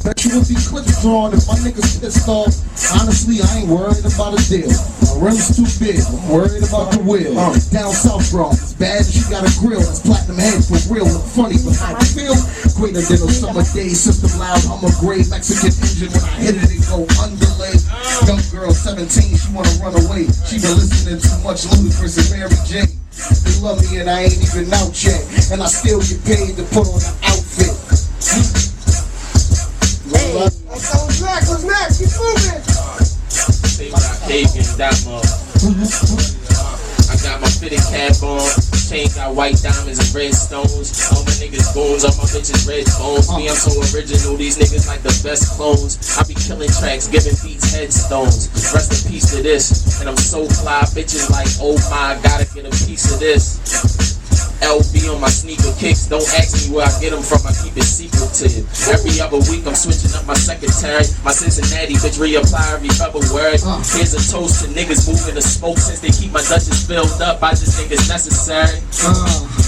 Bet you would be clips drawn if my niggas pissed off. Honestly, I ain't worried about a deal. My rim's too big, I'm worried about the wheel. Down south wrong, it's bad that she got a grill. That's platinum head for real, look funny, but how I feel? Greater than a summer day, system loud, I'm a gray Mexican engine. When I hit it go underlay. Young girl, 17, she wanna run away. She been listening too much Ludacris and Mary J. They love me and I ain't even out yet. And I still get paid to put on an outfit. What's next? What's next? Keep moving. I got my fitted cap on, chain got white diamonds and red stones. All my niggas goons, all my bitches red bones. Me, I'm so original, these niggas like the best clones. I be killing tracks, giving beats headstones. Rest in peace to this, and I'm so fly, bitches like, oh my, gotta get a piece of this. LV on my sneaker kicks, don't ask me where I get them from, I keep it secretive. Every other week I'm switching up my secretary. My Cincinnati bitch reapply every February. Here's a toast to niggas moving the smoke. Since they keep my Dutchess filled up, I just think it's necessary.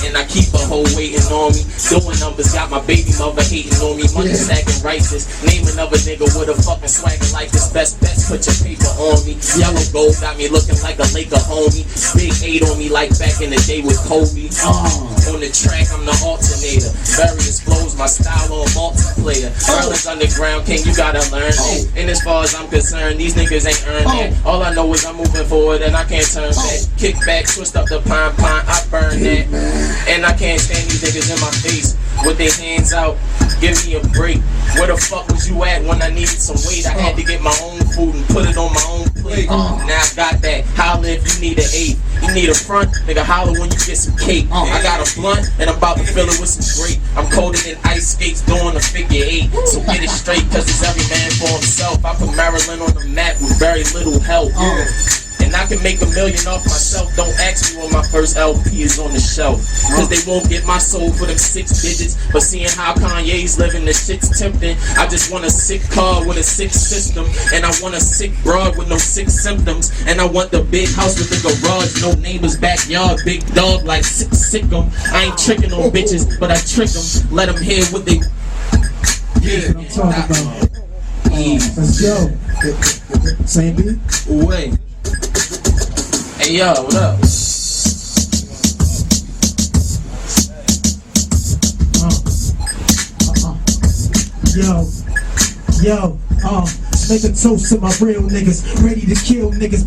And I keep a hoe waiting on me. Doing numbers, got my baby mother hating on me. Money stacking righteous. Name another nigga with a fucking swagger like this. Best bets, put your paper on me. Yellow gold got me looking like a Laker homie. Big 8 on me like back in the day with Kobe. On the track, I'm the alternator. Various flows, my style on multiplayer. Berlin's underground, king, you gotta learn it. And as far as I'm concerned, these niggas ain't earned that. All I know is I'm moving forward and I can't turn back. Kick back, twist up the pine, I burn that. And I can't stand these niggas in my face with their hands out. Give me a break. Where the fuck was you at when I needed some weight? I had to get my own food and put it on my own plate. Now I got that. Holla if you need an 8. You need a front, nigga, holla when you get some cake. I got a blunt and I'm about to fill it with some grape. I'm coated in ice skates doing a figure 8. So get it straight, cause it's every man for himself. I put Maryland on the map with very little help. And I can make $1 million off myself. Don't ask me when my first LP is on the shelf, cause they won't get my soul for them 6 digits. But seeing how Kanye's living, the shit's tempting. I just want a sick car with a sick system. And I want a sick broad with no sick symptoms. And I want the big house with the garage, no neighbor's backyard. Big dog like sick 'em. I ain't tricking on bitches, but I trick 'em. Let 'em hear what they... I'm talking about. Let's go. Same beat? Wait. Hey yo, what up? Yo, make a toast to my real niggas, ready to kill niggas.